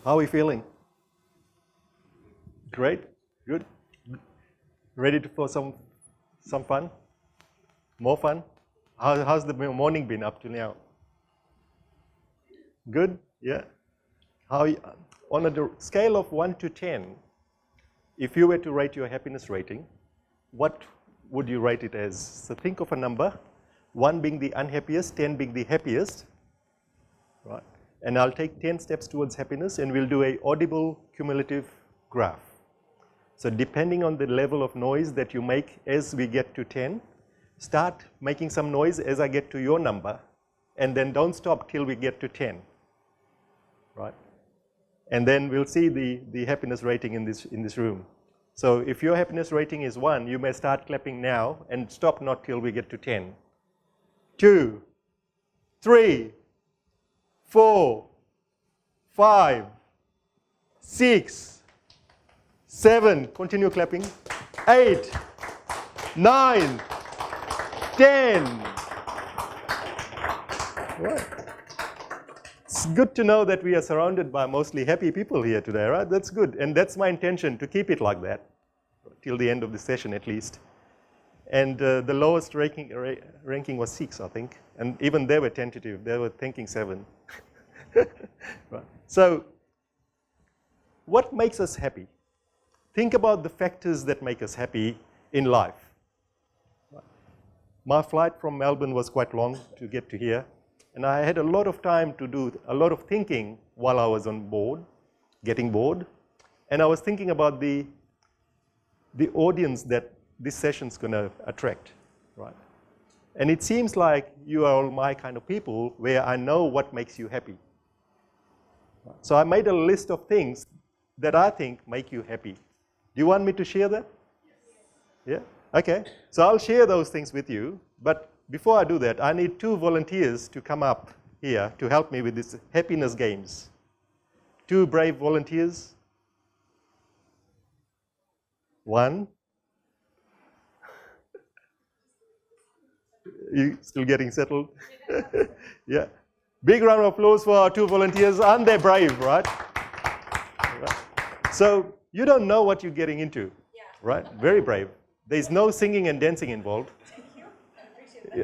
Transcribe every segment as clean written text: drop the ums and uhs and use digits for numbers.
How are we feeling? Great? Good? Ready for some fun? More fun? How's the morning been up to now? Good? Yeah? On a scale of 1 to 10, if you were to rate your happiness rating, what would you rate it as? So think of a number, 1 being the unhappiest, 10 being the happiest, right? And I'll take 10 steps towards happiness, and we'll do an audible cumulative graph. So depending on the level of noise that you make as we get to 10, start making some noise as I get to your number, and then don't stop till we get to 10, right? And then we'll see the happiness rating in this room. So if your happiness rating is 1, you may start clapping now and stop not till we get to 10. 2, 3, 4, 5, 6, 7, continue clapping, 8, 9, 10. Right. It's good to know that we are surrounded by mostly happy people here today, right? That's good. And that's my intention, to keep it like that till the end of the session at least. And the lowest ranking was 6, I think. And even they were tentative. They were thinking 7. Right. So what makes us happy? Think about the factors that make us happy in life. My flight from Melbourne was quite long to get to here. And I had a lot of time to do a lot of thinking while I was on board, getting bored. And I was thinking about the audience that this session's going to attract, right? And it seems like you are all my kind of people where I know what makes you happy. So I made a list of things that I think make you happy. Do you want me to share that? Yes. Yeah? Okay. So I'll share those things with you, but before I do that, I need 2 volunteers to come up here to help me with these happiness games. 2 brave volunteers. 1. You still getting settled? Yeah. Big round of applause for our 2 volunteers. Aren't they brave, right? Right. So you don't know what you're getting into, right? Very brave. There's no singing and dancing involved.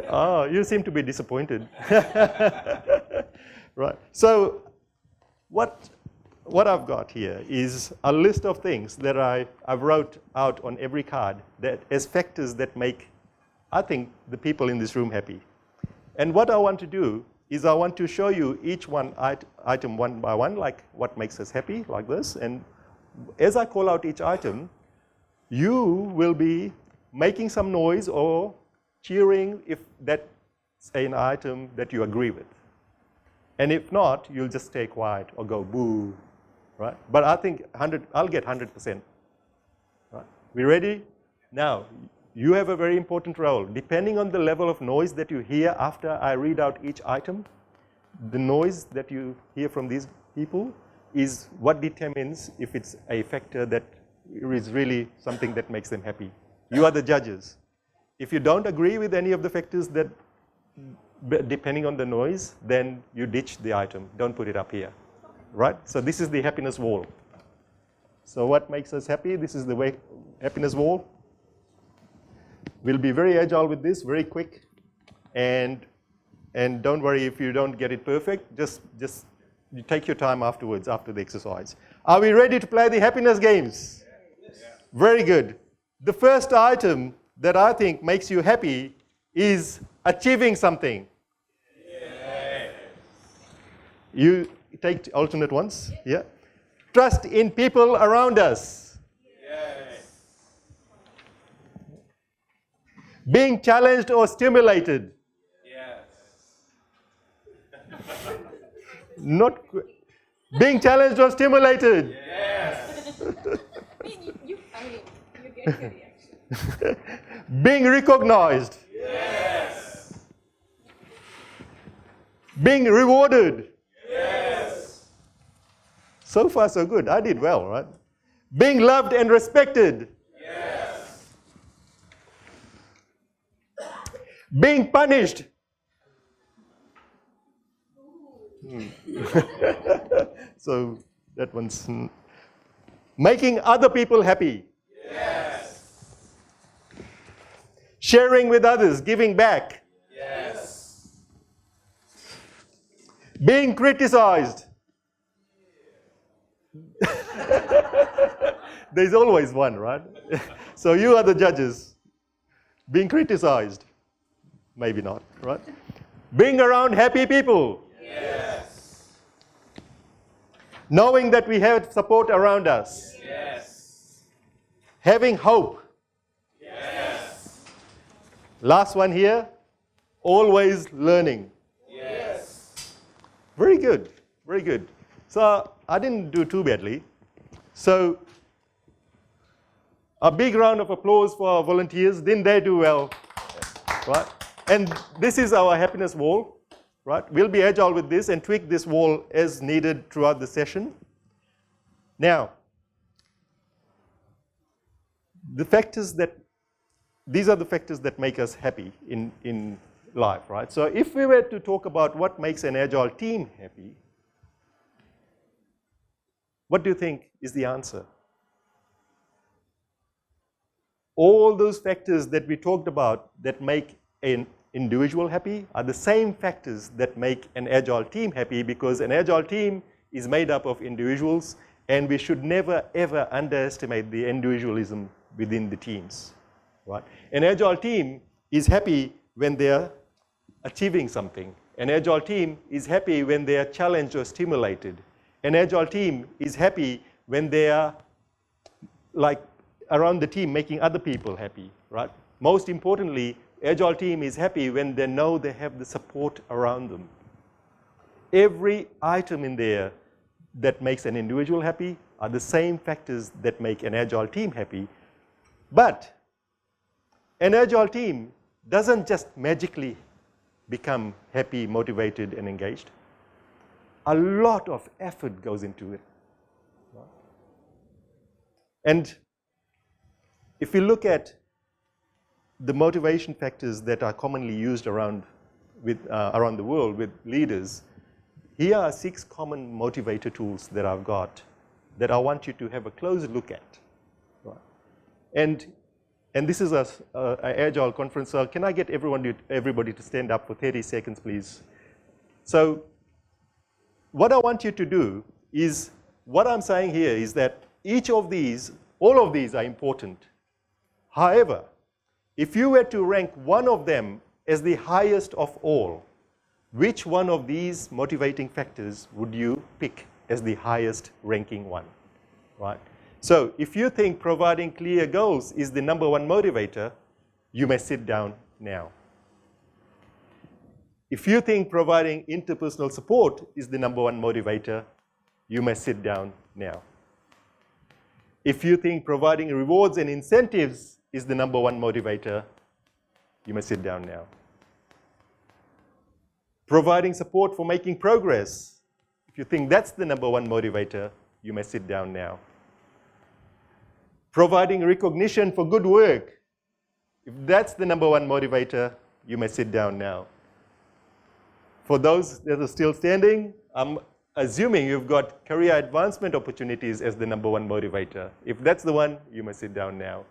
Oh, you seem to be disappointed. Right. So what I've got here is a list of things that I've wrote out on every card that as factors that make, I think, the people in this room happy. And what I want to do is I want to show you each item one by one, like what makes us happy, like this. And as I call out each item, you will be making some noise or cheering if that's an item that you agree with. And if not, you'll just stay quiet or go boo, right? But I think I'll get 100%. Right? We ready? Now, you have a very important role. Depending on the level of noise that you hear after I read out each item, the noise that you hear from these people is what determines if it's a factor that is really something that makes them happy. You are the judges. If you don't agree with any of the factors that, depending on the noise, then you ditch the item. Don't put it up here, right? So this is the happiness wall. So what makes us happy? This is the happiness wall. We'll be very agile with this, very quick. And don't worry if you don't get it perfect. Just you take your time afterwards, after the exercise. Are we ready to play the happiness games? Yes. Very good. The first item that I think makes you happy is achieving something. Yes. You take alternate ones. Yeah. Trust in people around us. Yes. Being challenged or stimulated. Yes. Not being challenged or stimulated. Yes. You get your reaction. Being recognized. Yes. Being rewarded. Yes. So far, so good. I did well, right? Being loved and respected. Yes. Being punished. So That one's making other people happy. Yes. Sharing with others, giving back. Yes. Being criticized. There's always one, right? So you are the judges. Being criticized. Maybe not, right? Being around happy people. Yes. Knowing that we have support around us. Yes. Having hope. Yes. Last one here, always learning. Yes. Very good, very good. So I didn't do too badly. So a big round of applause for our volunteers. Didn't they do well? Right? And this is our happiness wall. Right? We'll be agile with this and tweak this wall as needed throughout the session. Now, these are the factors that make us happy in life, right? So if we were to talk about what makes an agile team happy, what do you think is the answer? All those factors that we talked about that make an individual happy are the same factors that make an agile team happy, because an agile team is made up of individuals, and we should never ever underestimate the individualism within the teams, right? An agile team is happy when they're achieving something. An agile team is happy when they are challenged or stimulated. An agile team is happy when they are like around the team making other people happy, right? Most importantly, agile team is happy when they know they have the support around them. Every item in there that makes an individual happy are the same factors that make an agile team happy. But an agile team doesn't just magically become happy, motivated, and engaged. A lot of effort goes into it. And if we look at the motivation factors that are commonly used around the world with leaders, here are 6 common motivator tools that I've got that I want you to have a close look at. Right? And this is an Agile conference, so can I get everybody to stand up for 30 seconds, please? So what I want you to do is, what I'm saying here is that all of these are important. However, if you were to rank one of them as the highest of all, which one of these motivating factors would you pick as the highest ranking one, right? So if you think providing clear goals is the #1 motivator, you may sit down now. If you think providing interpersonal support is the #1 motivator, you may sit down now. If you think providing rewards and incentives is the #1 motivator, you may sit down now. Providing support for making progress, if you think that's the #1 motivator, you may sit down now. Providing recognition for good work, if that's the #1 motivator, you may sit down now. For those that are still standing, I'm assuming you've got career advancement opportunities as the #1 motivator. If that's the one, you may sit down now.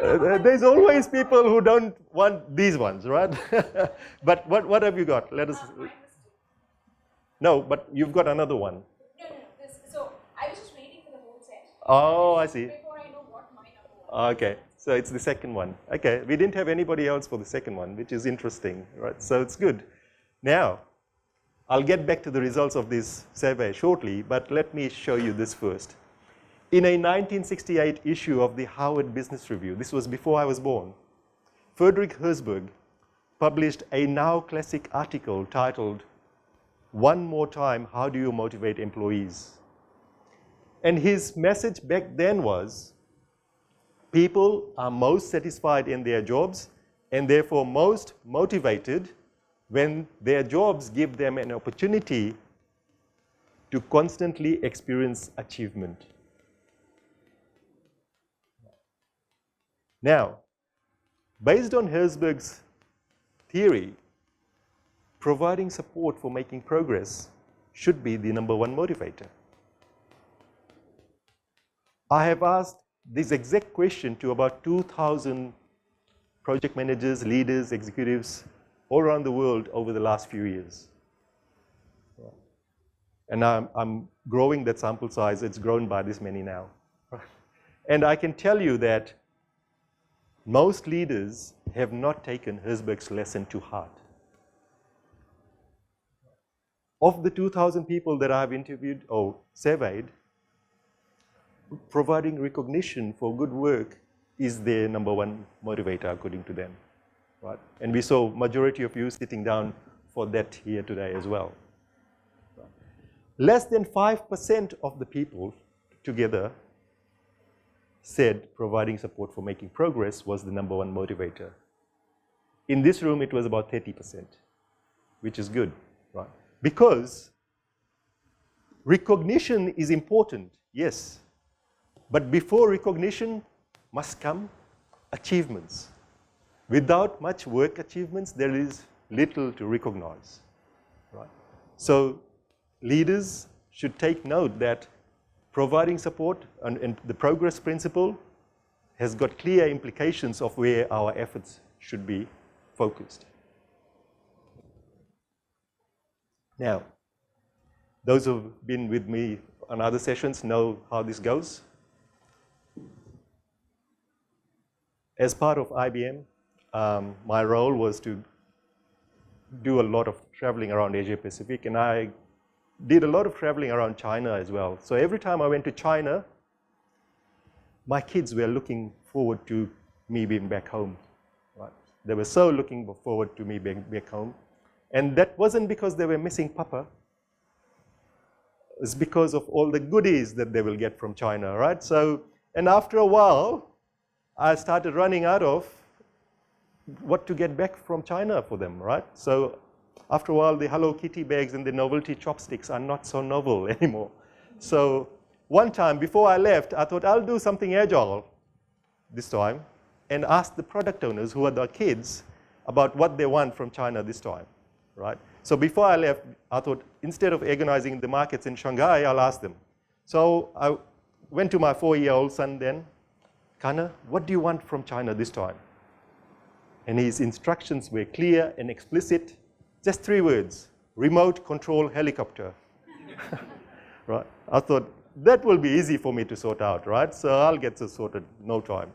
There's always people who don't want these ones, right? But what have you got? Let us. No, but you've got another one. No. So I was just waiting for the whole set. Oh, I see. Before I know what my #1 is. Okay, so it's the second one. Okay, we didn't have anybody else for the second one, which is interesting, right? So it's good. Now, I'll get back to the results of this survey shortly, but let me show you this first. In a 1968 issue of the Harvard Business Review, this was before I was born, Friedrich Herzberg published a now classic article titled, "One More Time, How Do You Motivate Employees?" And his message back then was, people are most satisfied in their jobs and therefore most motivated when their jobs give them an opportunity to constantly experience achievement. Now, based on Herzberg's theory, providing support for making progress should be the #1 motivator. I have asked this exact question to about 2,000 project managers, leaders, executives all around the world over the last few years. And I'm growing that sample size. It's grown by this many now. And I can tell you that most leaders have not taken Herzberg's lesson to heart. Of the 2,000 people that I've interviewed or surveyed, providing recognition for good work is their #1 motivator, according to them. Right? And we saw majority of you sitting down for that here today as well. Less than 5% of the people together said providing support for making progress was the #1 motivator. In this room, it was about 30%, which is good, right? Because recognition is important, yes, but before recognition must come achievements. Without much work achievements, there is little to recognize, right? So leaders should take note that providing support and the progress principle has got clear implications of where our efforts should be focused. Now, those who've been with me on other sessions know how this goes. As part of IBM, my role was to do a lot of traveling around Asia Pacific, and I did a lot of traveling around China as well. So every time I went to China, my kids were looking forward to me being back home. Right? They were so looking forward to me being back home. And that wasn't because they were missing Papa. It's because of all the goodies that they will get from China, right? So, and after a while, I started running out of what to get back from China for them, right? So after a while, the Hello Kitty bags and the novelty chopsticks are not so novel anymore. So one time before I left, I thought I'll do something agile this time and ask the product owners who are the kids about what they want from China this time, right? So before I left, I thought instead of agonizing the markets in Shanghai, I'll ask them. So I went to my 4-year-old son then, Kana, what do you want from China this time? And his instructions were clear and explicit. Just 3 words, remote control helicopter. Right? I thought that will be easy for me to sort out, right? So I'll get this sorted no time.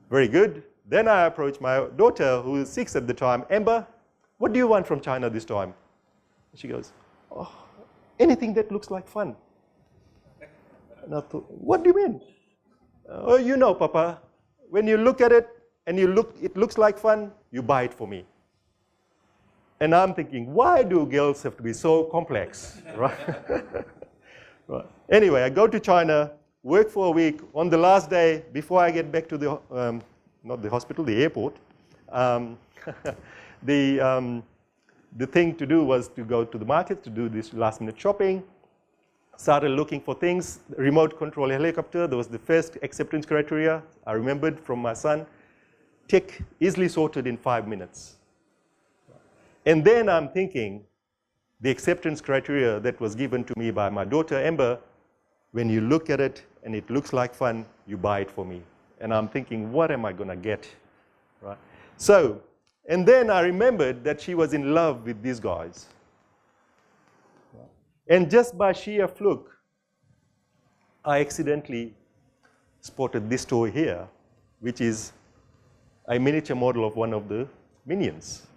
Very good. Then I approached my daughter, who was 6 at the time, Amber, what do you want from China this time? She goes, oh, anything that looks like fun. And I thought, what do you mean? Oh, you know, Papa, when you look at it and it looks like fun, you buy it for me. And I'm thinking, why do girls have to be so complex, right? Right. Anyway, I go to China, work for a week. On the last day, before I get back to the, not the hospital, the airport, the thing to do was to go to the market to do this last minute shopping. Started looking for things, remote control helicopter. That was the first acceptance criteria I remembered from my son. Tick, easily sorted in 5 minutes. And then I'm thinking, the acceptance criteria that was given to me by my daughter, Amber, when you look at it and it looks like fun, you buy it for me. And I'm thinking, what am I going to get? Right? So, and then I remembered that she was in love with these guys. And just by sheer fluke, I accidentally spotted this toy here, which is a miniature model of one of the minions.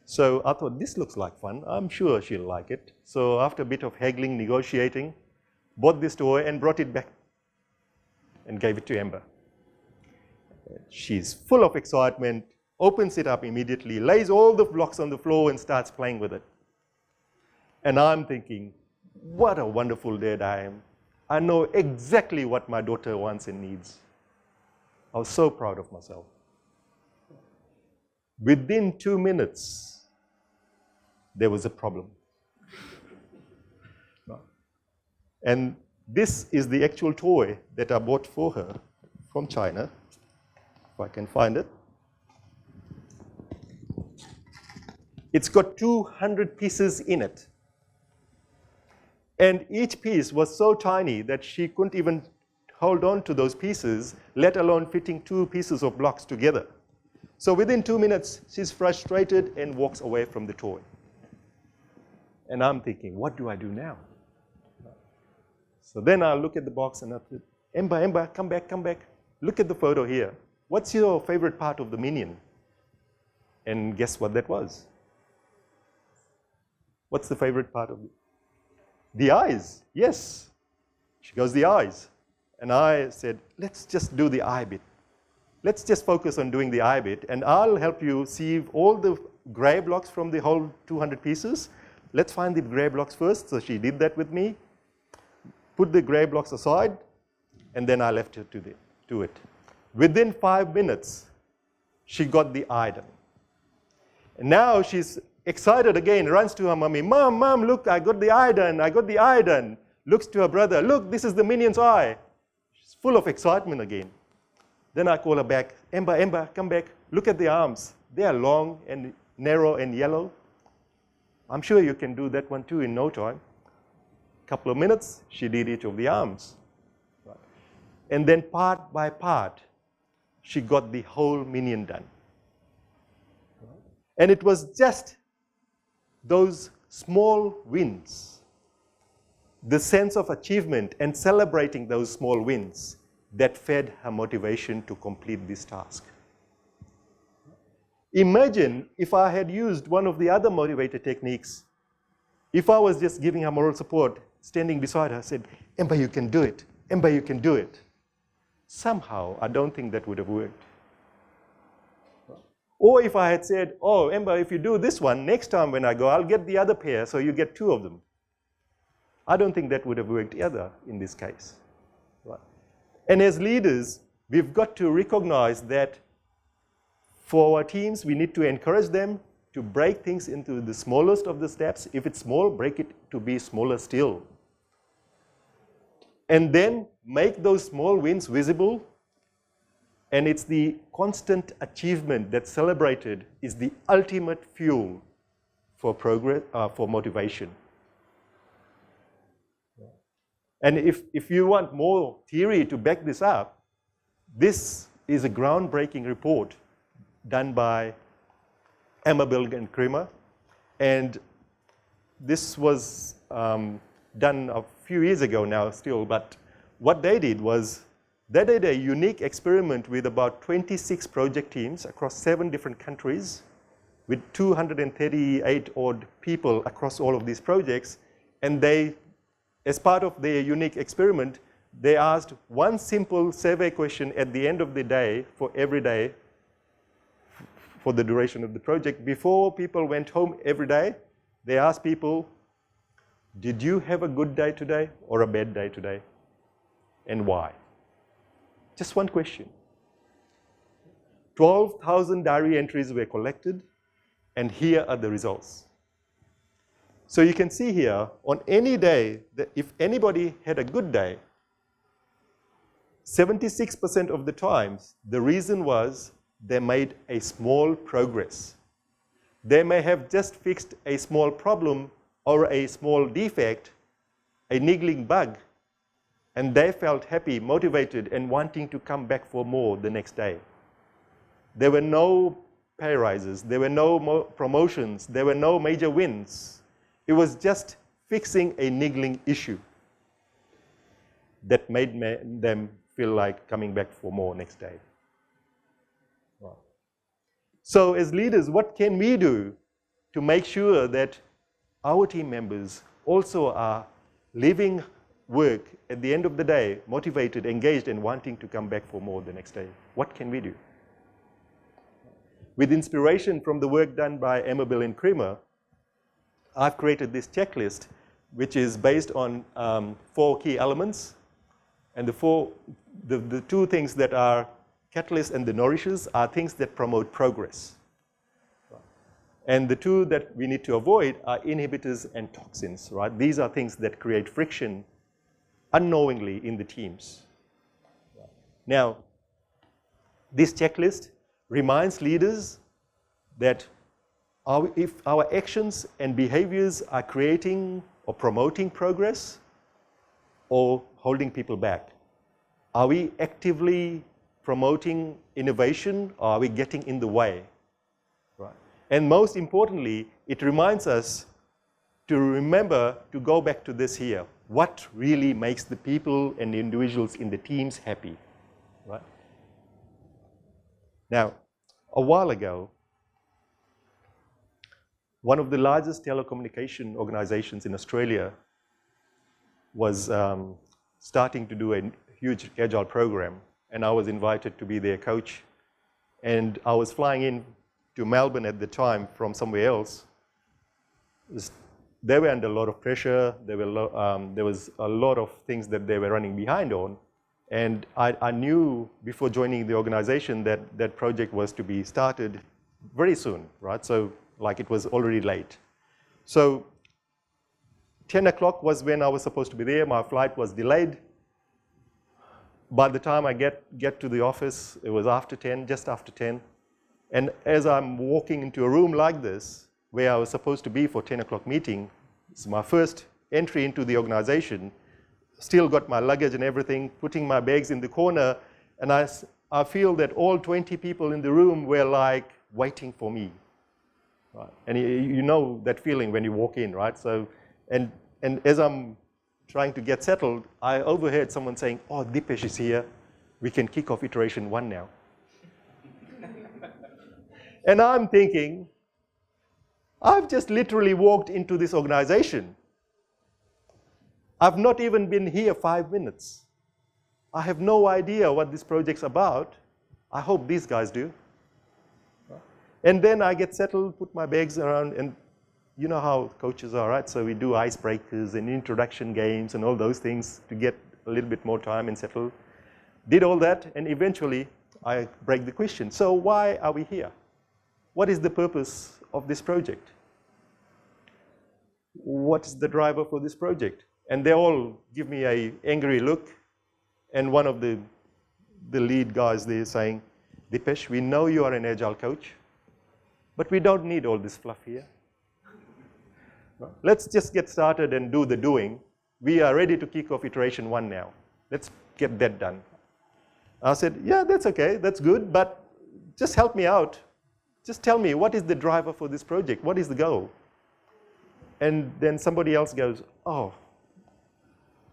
So I thought, this looks like fun. I'm sure she'll like it. So after a bit of haggling, negotiating, bought this toy and brought it back and gave it to Amber. She's full of excitement, opens it up immediately, lays all the blocks on the floor and starts playing with it. And I'm thinking, what a wonderful dad I am. I know exactly what my daughter wants and needs. I was so proud of myself. Within 2 minutes, there was a problem. And this is the actual toy that I bought for her from China, if I can find it. It's got 200 pieces in it. And each piece was so tiny that she couldn't even hold on to those pieces, let alone fitting 2 pieces of blocks together. So within 2 minutes, she's frustrated and walks away from the toy. And I'm thinking, what do I do now? So then I look at the box and I said, Ember, come back. Look at the photo here. What's your favorite part of the minion? And guess what that was? What's the favorite part of it? The eyes, yes. She goes, the eyes. And I said, let's just do the eye bit. Let's just focus on doing the eye bit, and I'll help you sieve all the gray blocks from the whole 200 pieces. Let's find the gray blocks first. So she did that with me, put the gray blocks aside, and then I left her to do it. Within 5 minutes, she got the eye done. And now she's excited again, runs to her mommy, Mom, look, I got the eye done. Looks to her brother, look, this is the minion's eye. She's full of excitement again. Then I call her back, Ember, come back. Look at the arms. They are long and narrow and yellow. I'm sure you can do that one too in no time. Couple of minutes, she did each of the arms. Right. And then part by part, she got the whole minion done. Right. And it was just those small wins, the sense of achievement and celebrating those small wins, that fed her motivation to complete this task. Imagine if I had used one of the other motivator techniques. If I was just giving her moral support, standing beside her, said, Ember, you can do it. Ember, you can do it. Somehow, I don't think that would have worked. Or if I had said, oh, Ember, if you do this one, next time when I go, I'll get the other pair, so you get 2 of them. I don't think that would have worked either in this case. Right. And as leaders, we've got to recognize that for our teams, we need to encourage them to break things into the smallest of the steps. If it's small, break it to be smaller still. And then make those small wins visible. And it's the constant achievement that's celebrated is the ultimate fuel for progress, for motivation. And if you want more theory to back this up, this is a groundbreaking report done by Amabel and Kramer. And this was done a few years ago now still, but what they did was they did a unique experiment with about 26 project teams across 7 different countries with 238 odd people across all of these projects. And they, as part of their unique experiment, they asked one simple survey question at the end of the day for every day for the duration of the project. Before people went home every day, they asked people, did you have a good day today or a bad day today? And why? Just one question. 12,000 diary entries were collected, and here are the results. So you can see here, on any day, that if anybody had a good day, 76% of the times, the reason was they made a small progress. They may have just fixed a small problem or a small defect, a niggling bug, and they felt happy, motivated, and wanting to come back for more the next day. There were no pay rises, there were no promotions, there were no major wins. It was just fixing a niggling issue that made them feel like coming back for more next day. Wow. So as leaders, what can we do to make sure that our team members also are living work at the end of the day, motivated, engaged, and wanting to come back for more the next day? What can we do? With inspiration from the work done by Amabel and Kramer, I've created this checklist, which is based on 4 key elements. And the 2 things that are catalysts and the nourishes are things that promote progress. And the 2 that we need to avoid are inhibitors and toxins, right? These are things that create friction unknowingly in the teams. Now, this checklist reminds leaders that if our actions and behaviors are creating or promoting progress or holding people back? Are we actively promoting innovation, or are we getting in the way? Right. And most importantly, it reminds us to remember to go back to this here. What really makes the people and the individuals in the teams happy? Right? Now, a while ago, one of the largest telecommunication organizations in Australia was starting to do a huge Agile program, and I was invited to be their coach. And I was flying in to Melbourne at the time from somewhere else. They were under a lot of pressure. There was a lot of things that they were running behind on. And I knew before joining the organization that that project was to be started very soon, right? So like it was already late. So 10 o'clock was when I was supposed to be there. My flight was delayed. By the time I get to the office, it was after 10, just after 10. And as I'm walking into a room like this, where I was supposed to be for 10 o'clock meeting, it's my first entry into the organization, still got my luggage and everything, putting my bags in the corner, and I feel that all 20 people in the room were like waiting for me. Right? And you know that feeling when you walk in, right? So, and as I'm trying to get settled, I overheard someone saying, "Oh, Dipesh is here. We can kick off iteration 1 now." And I'm thinking, I've just literally walked into this organization. I've not even been here 5 minutes. I have no idea what this project's about. I hope these guys do. And then I get settled, put my bags around, and you know how coaches are, right? So we do icebreakers and introduction games and all those things to get a little bit more time and settle. Did all that, and eventually I break the question. So why are we here? What is the purpose of this project? What is the driver for this project? And they all give me an angry look. And one of the lead guys there saying, "Dipesh, we know you are an Agile coach, but we don't need all this fluff here. Let's just get started and do the doing. We are ready to kick off iteration 1 now. Let's get that done." I said, "Yeah, that's okay, that's good, but just help me out. Just tell me, what is the driver for this project? What is the goal?" And then somebody else goes, "Oh,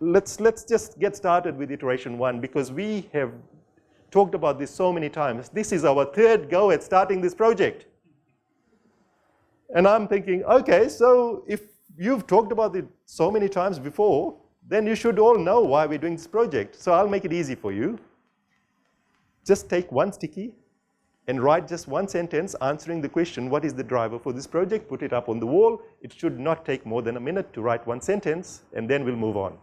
let's just get started with iteration 1 because we have talked about this so many times. This is our 3rd go at starting this project." And I'm thinking, okay, so if you've talked about it so many times before, then you should all know why we're doing this project. So I'll make it easy for you. Just take one sticky and write just one sentence answering the question, what is the driver for this project? Put it up on the wall. It should not take more than a minute to write one sentence, and then we'll move on.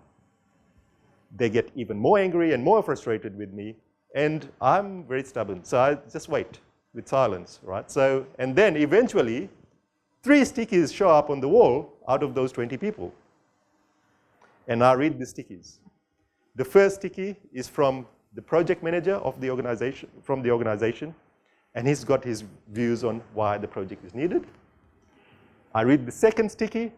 They get even more angry and more frustrated with me, and I'm very stubborn. So I just wait with silence, right? So, and then eventually, 3 stickies show up on the wall out of those 20 people. And I read the stickies. The first sticky is from the project manager of the organization, and he's got his views on why the project is needed. I read the second sticky.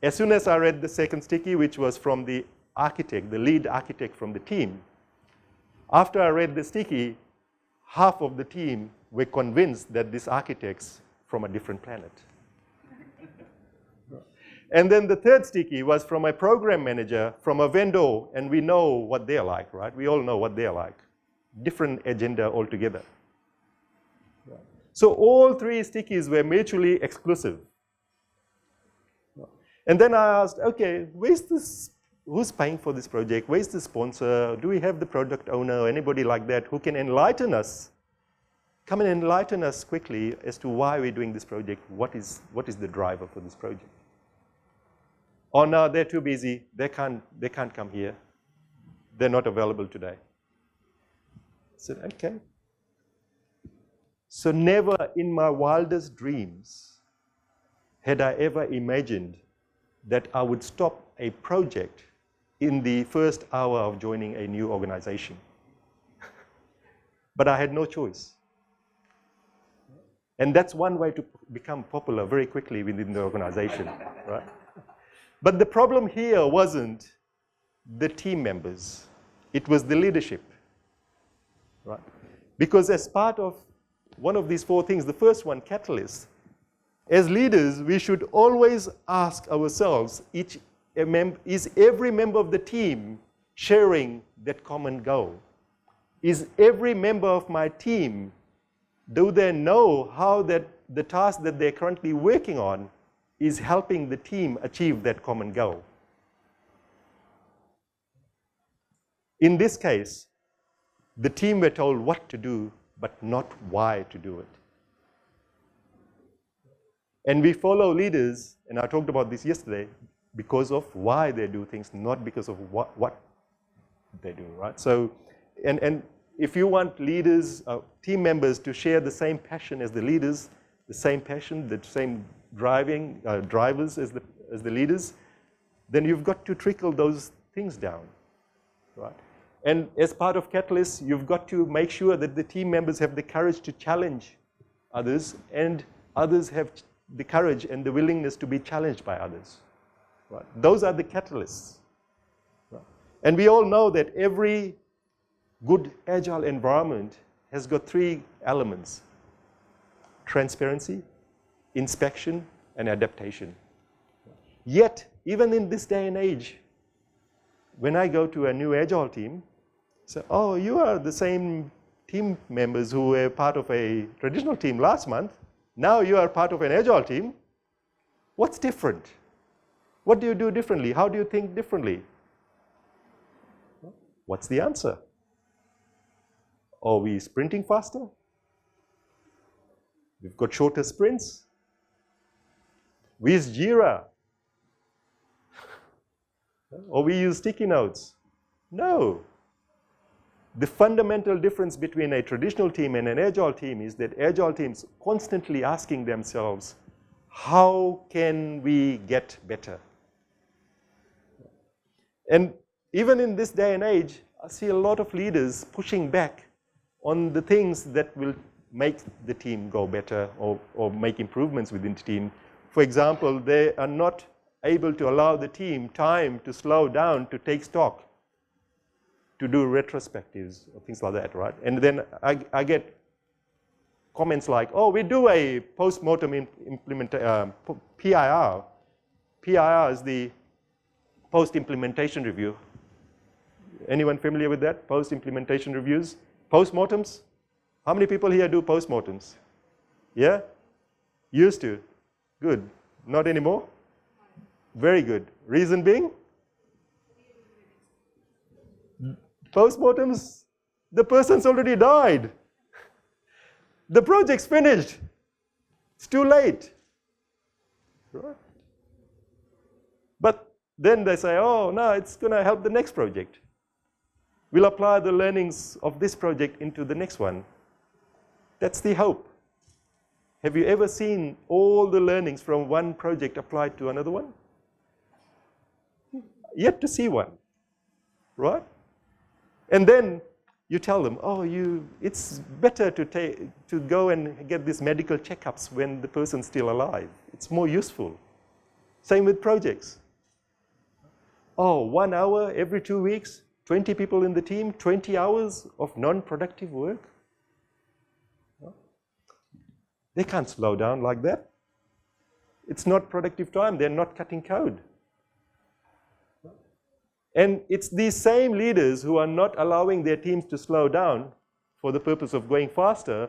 As soon as I read the second sticky, which was from the architect, the lead architect from the team, after I read the sticky, half of the team were convinced that this architect's from a different planet. And then the third sticky was from a program manager, from a vendor, and we know what they're like, right? We all know what they're like. Different agenda altogether. So all 3 stickies were mutually exclusive. And then I asked, okay, who's paying for this project? Where's the sponsor? Do we have the product owner or anybody like that who can enlighten us? Come and enlighten us quickly as to why we're doing this project. What is the driver for this project? Oh no, they're too busy. They can't come here. They're not available today. I said, okay. So never in my wildest dreams had I ever imagined that I would stop a project in the first hour of joining a new organization. But I had no choice. And that's one way to become popular very quickly within the organization, right? But the problem here wasn't the team members. It was the leadership, right? Because as part of one of these four things, the first one, catalyst, as leaders, we should always ask ourselves, is every member of the team sharing that common goal? Is every member of my team, do they know how the task that they're currently working on is helping the team achieve that common goal? In this case, the team were told what to do, but not why to do it. And we follow leaders, and I talked about this yesterday, because of why they do things, not because of what they do, right? So, and if you want leaders, team members to share the same passion as the leaders, the same passion, the same drivers as the leaders, then you've got to trickle those things down, right? And as part of Catalyst, you've got to make sure that the team members have the courage to challenge others, and others have the courage and the willingness to be challenged by others. Right? Those are the catalysts. Right? And we all know that every good agile environment has got three elements: transparency, inspection, and adaptation. Yet, even in this day and age, when I go to a new agile team, say, oh, you are the same team members who were part of a traditional team last month. Now you are part of an agile team. What's different? What do you do differently? How do you think differently? What's the answer? Are we sprinting faster? We've got shorter sprints. We use Jira. Or we use sticky notes. No. The fundamental difference between a traditional team and an agile team is that agile teams constantly asking themselves, how can we get better? And even in this day and age, I see a lot of leaders pushing back on the things that will make the team go better or make improvements within the team. For example, they are not able to allow the team time to slow down, to take stock, to do retrospectives or things like that, right? And then I get comments like, oh, we do a post-mortem PIR. PIR is the post-implementation review. Anyone familiar with that? Post-implementation reviews? Post-mortems? How many people here do post-mortems? Yeah? Used to. Good. Not anymore? Very good. Reason being? Post-mortems, the person's already died. The project's finished. It's too late. Right? But then they say, oh, no, it's going to help the next project. We'll apply the learnings of this project into the next one. That's the hope. Have you ever seen all the learnings from one project applied to another one? Yet to see one, right? And then you tell them, oh, it's better to go and get these medical checkups when the person's still alive. It's more useful. Same with projects. Oh, 1 hour every 2 weeks, 20 people in the team, 20 hours of non-productive work. They can't slow down like that. It's not productive time. They're not cutting code. And it's these same leaders who are not allowing their teams to slow down for the purpose of going faster,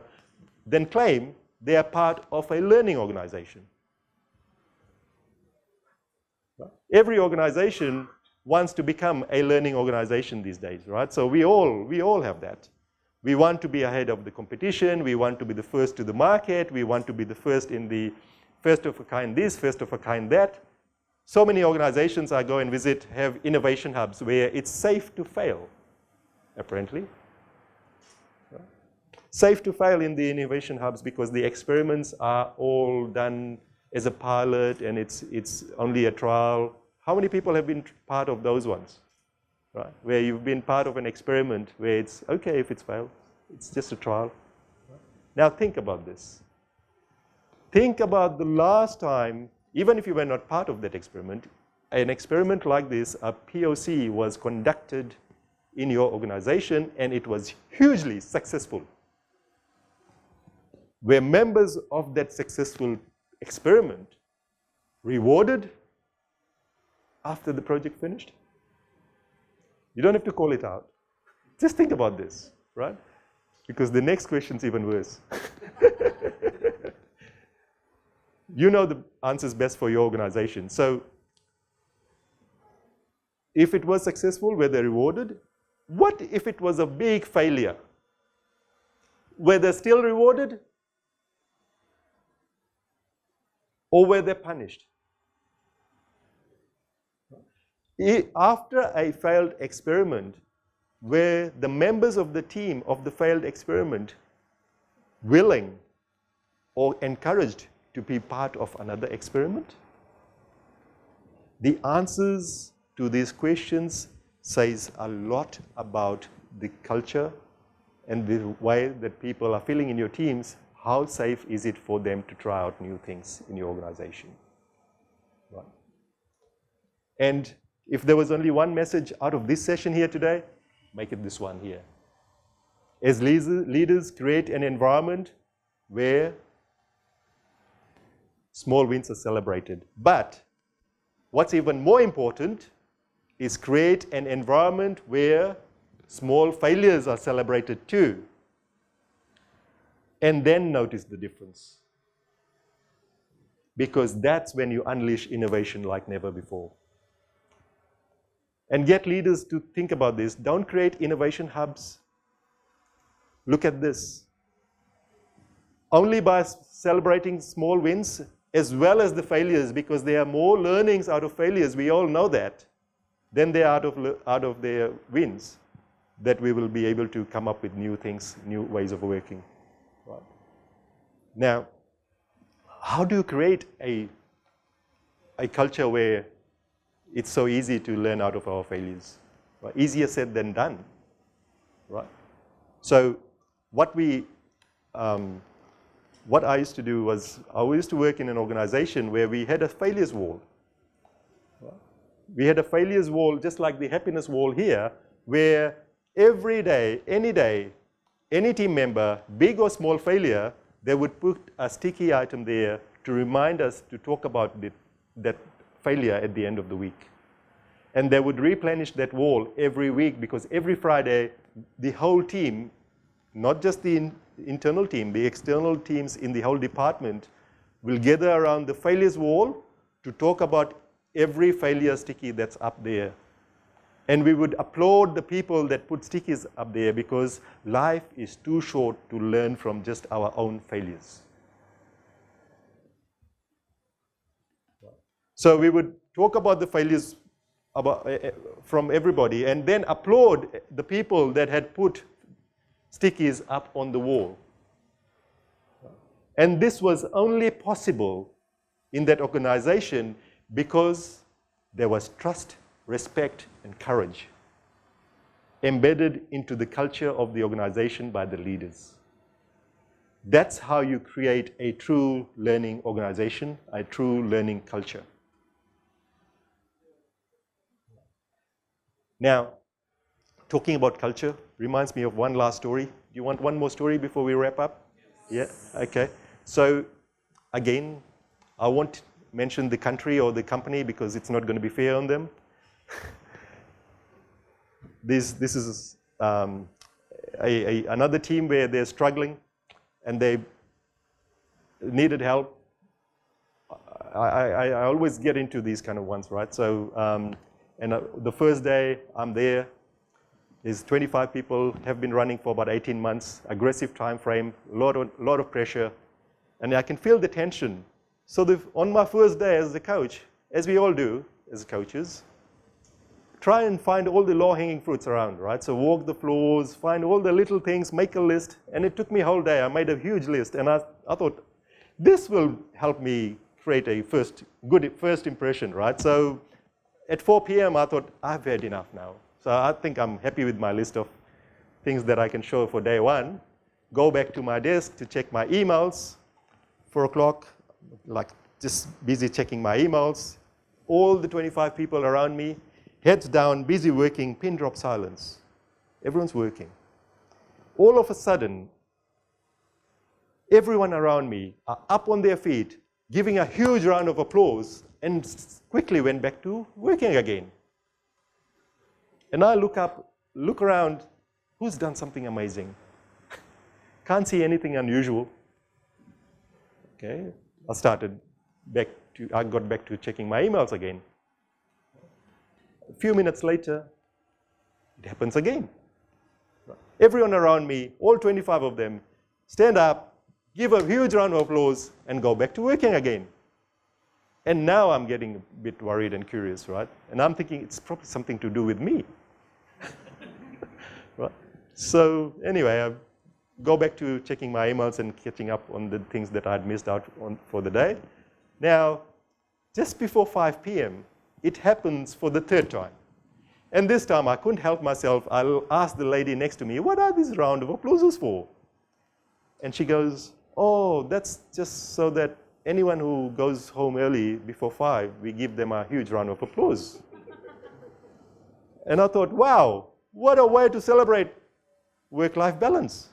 then claim they are part of a learning organization. Every organization wants to become a learning organization these days, right? So we all have that. We want to be ahead of the competition. We want to be the first to the market. We want to be the first in the first of a kind this, first of a kind that. So many organizations I go and visit have innovation hubs where it's safe to fail, apparently. Safe to fail in the innovation hubs because the experiments are all done as a pilot and it's only a trial. How many people have been part of those ones? Right? Where you've been part of an experiment where it's okay if it's failed. It's just a trial. Now think about this. Think about the last time, even if you were not part of that experiment, an experiment like this, a POC, was conducted in your organization and it was hugely successful. Were members of that successful experiment rewarded after the project finished? You don't have to call it out. Just think about this, right? Because the next question is even worse. You know the answers best for your organization. So if it was successful, were they rewarded? What if it was a big failure? Were they still rewarded? Or were they punished? After a failed experiment, were the members of the team of the failed experiment willing or encouraged to be part of another experiment? The answers to these questions says a lot about the culture and the way that people are feeling in your teams. How safe is it for them to try out new things in your organization? Right. And if there was only one message out of this session here today, make it this one here. As leaders, create an environment where small wins are celebrated. But what's even more important is create an environment where small failures are celebrated too. And then notice the difference. Because that's when you unleash innovation like never before. And get leaders to think about this. Don't create innovation hubs. Look at this. Only by celebrating small wins as well as the failures, because there are more learnings out of failures, we all know that, than there are out of their wins, that we will be able to come up with new things, new ways of working. Right. Now, how do you create a culture where it's so easy to learn out of our failures? Right? Easier said than done. Right? So what I used to do was, I used to work in an organization where we had a failures wall. Right? We had a failures wall just like the happiness wall here, where every day, any team member, big or small failure, they would put a sticky item there to remind us to talk about that failure at the end of the week. And they would replenish that wall every week, because every Friday, the whole team, not just the internal team, the external teams in the whole department will gather around the failures wall to talk about every failure sticky that's up there. And we would applaud the people that put stickies up there, because life is too short to learn from just our own failures. So we would talk about the failures from everybody, and then applaud the people that had put stickies up on the wall. And this was only possible in that organization because there was trust, respect, and courage embedded into the culture of the organization by the leaders. That's how you create a true learning organization, a true learning culture. Now, talking about culture reminds me of one last story. Do you want one more story before we wrap up? Yes. Yeah? Okay. So, again, I won't mention the country or the company because it's not going to be fair on them. This is another team where they're struggling and they needed help. I always get into these kind of ones, right? So, the first day I'm there, is 25 people, have been running for about 18 months, aggressive time frame, lot of pressure, and I can feel the tension. So on my first day as a coach, as we all do as coaches, try and find all the low-hanging fruits around, right? So walk the floors, find all the little things, make a list, and it took me a whole day. I made a huge list, and I thought, this will help me create a good first impression, right? So at 4 p.m., I thought, I've had enough now. So I think I'm happy with my list of things that I can show for day one. Go back to my desk to check my emails. 4 o'clock, like just busy checking my emails. All the 25 people around me, heads down, busy working, pin drop silence. Everyone's working. All of a sudden, everyone around me are up on their feet, giving a huge round of applause, and quickly went back to working again. And I look up, look around, who's done something amazing? Can't see anything unusual. Okay, I got back to checking my emails again. A few minutes later, it happens again. Everyone around me, all 25 of them, stand up, give a huge round of applause, and go back to working again. And now I'm getting a bit worried and curious, right? And I'm thinking it's probably something to do with me. Right? So anyway, I go back to checking my emails and catching up on the things that I'd missed out on for the day. Now, just before 5 p.m., it happens for the third time. And this time I couldn't help myself. I'll ask the lady next to me, what are these round of applauses for? And she goes, oh, that's just so that anyone who goes home early before 5, we give them a huge round of applause. And I thought, wow, what a way to celebrate work-life balance.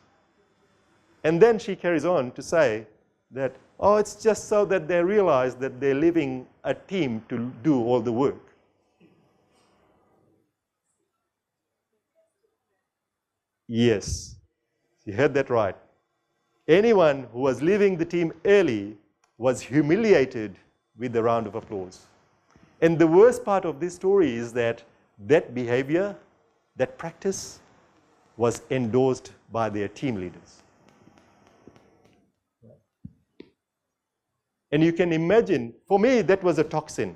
And then she carries on to say that, oh, it's just so that they realize that they're leaving a team to do all the work. Yes, you heard that right. Anyone who was leaving the team early was humiliated with a round of applause. And the worst part of this story is that that behavior, that practice, was endorsed by their team leaders. And you can imagine, for me, that was a toxin,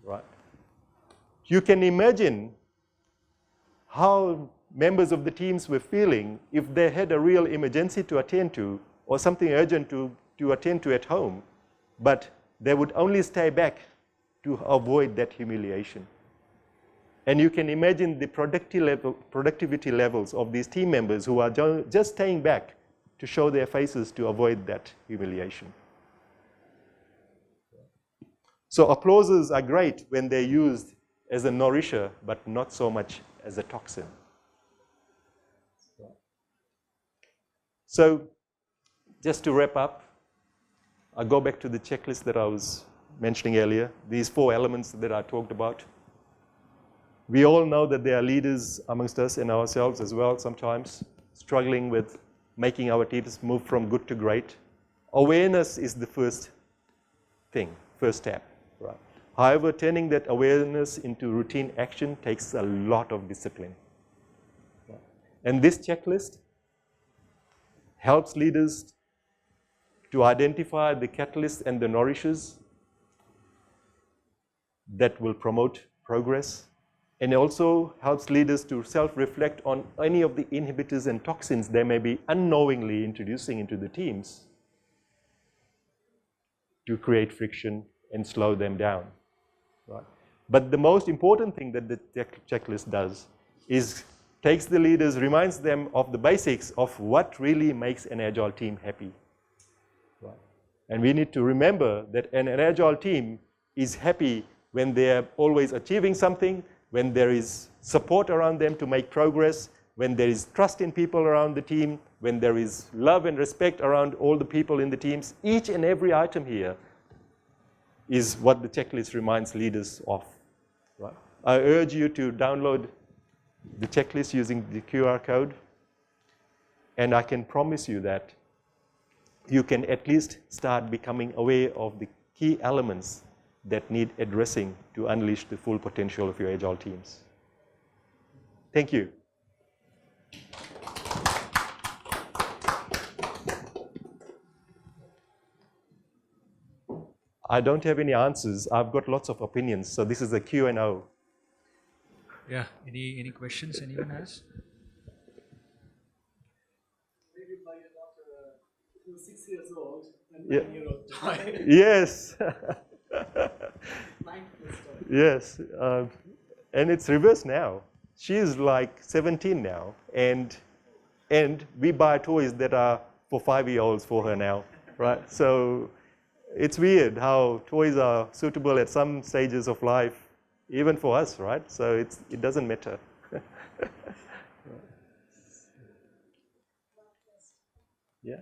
right? You can imagine how members of the teams were feeling if they had a real emergency to attend to or something urgent to attend to at home, but they would only stay back to avoid that humiliation. And you can imagine the productivity levels of these team members who are just staying back to show their faces to avoid that humiliation. So applauses are great when they're used as a nourisher, but not so much as a toxin. So just to wrap up, I go back to the checklist that I was mentioning earlier, these 4 elements that I talked about. We all know that there are leaders amongst us and ourselves as well sometimes, struggling with making our teams move from good to great. Awareness is the first thing, first step. Right. However, turning that awareness into routine action takes a lot of discipline. Right. And this checklist helps leaders to identify the catalysts and the nourishers that will promote progress, and also helps leaders to self-reflect on any of the inhibitors and toxins they may be unknowingly introducing into the teams to create friction and slow them down. Right? But the most important thing that the checklist does is takes the leaders, reminds them of the basics of what really makes an agile team happy. Right? And we need to remember that an agile team is happy when they're always achieving something, when there is support around them to make progress, when there is trust in people around the team, when there is love and respect around all the people in the teams. Each and every item here is what the checklist reminds leaders of. Right? I urge you to download the checklist using the QR code, and I can promise you that you can at least start becoming aware of the key elements that need addressing to unleash the full potential of your agile teams. Thank you. I don't have any answers. I've got lots of opinions, so this is a Q&A. Yeah, any questions anyone has? Maybe by your daughter who was 6 years old and Yeah. 9-year-old toy. Yes. 9-year-old toy. Yes. And it's reversed now. She's like 17 now, and we buy toys that are for 5-year-olds for her now, right? So it's weird how toys are suitable at some stages of life, even for us, right? So it doesn't matter. Yeah.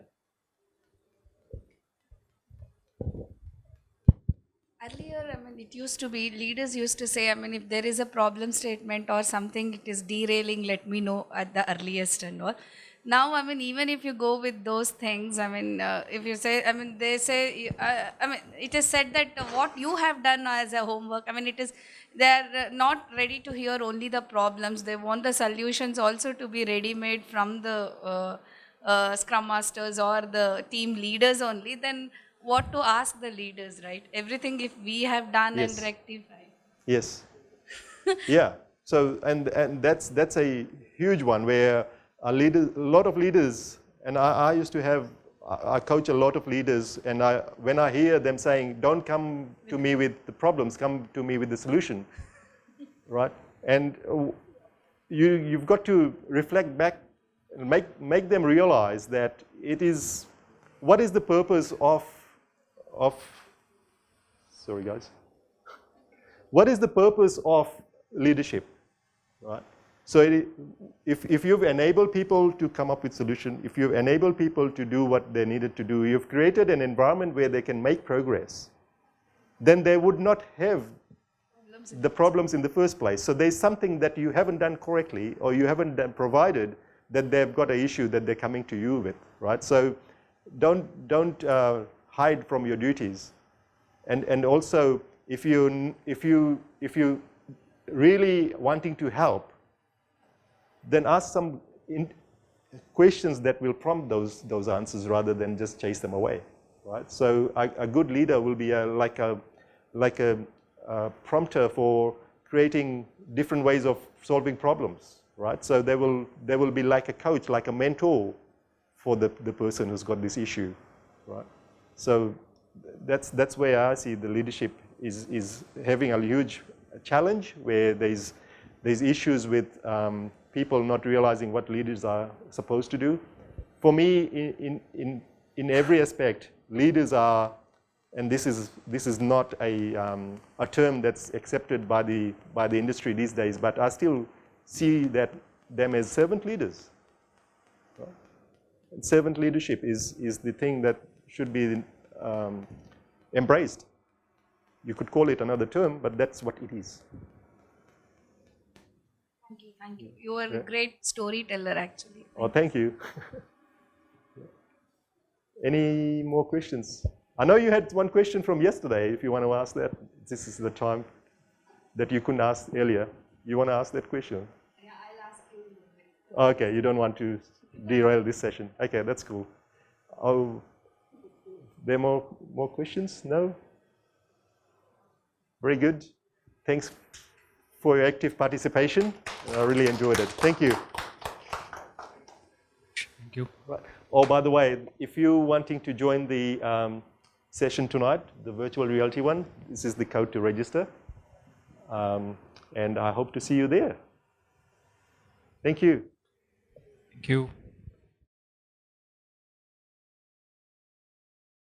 Earlier, I mean, it used to be, leaders used to say, I mean, if there is a problem statement or something, it is derailing, let me know at the earliest and all. Now, I mean, even if you go with those things, I mean, if you say, I mean, they say, I mean, it is said that what you have done as a homework, I mean, it is, they're not ready to hear only the problems. They want the solutions also to be ready-made from the scrum masters or the team leaders only. Then what to ask the leaders, right? Everything if we have done and Yes. rectified. Yes. Yeah. So and that's a huge one where a lot of leaders, and I used to have, I coach a lot of leaders, and when I hear them saying, "Don't come to me with the problems, come to me with the solution," right? And you've got to reflect back, and make them realize that it is, what is the purpose of sorry guys, what is the purpose of leadership, right? So if you've enabled people to come up with solutions, if you've enabled people to do what they needed to do, you've created an environment where they can make progress, then they would not have the problems in the first place. So there's something that you haven't done correctly, or you haven't provided, that they've got an issue that they're coming to you with, right? So don't hide from your duties, and also if you really wanting to help, then ask some questions that will prompt those answers rather than just chase them away, right? So a good leader will be like a prompter for creating different ways of solving problems, right? So they will be like a coach, like a mentor for the person who's got this issue, right? So that's where I see the leadership is having a huge challenge, where there's issues with people not realizing what leaders are supposed to do. For me, in every aspect, leaders are, and this is not a term that's accepted by the industry these days, but I still see them as servant leaders. Right? And servant leadership is the thing that should be embraced. You could call it another term, but that's what it is. Thank you, thank you. You are a great storyteller, actually. Oh, thank you. Any more questions? I know you had one question from yesterday. If you want to ask that, this is the time that you couldn't ask earlier. You want to ask that question? Yeah, I'll ask you. Okay, you don't want to derail this session. Okay, that's cool. Oh, there are more questions? No? Very good. Thanks for your active participation. I really enjoyed it. Thank you. Thank you. Right. Oh, by the way, if you're wanting to join the session tonight, the virtual reality one, this is the code to register. And I hope to see you there. Thank you. Thank you.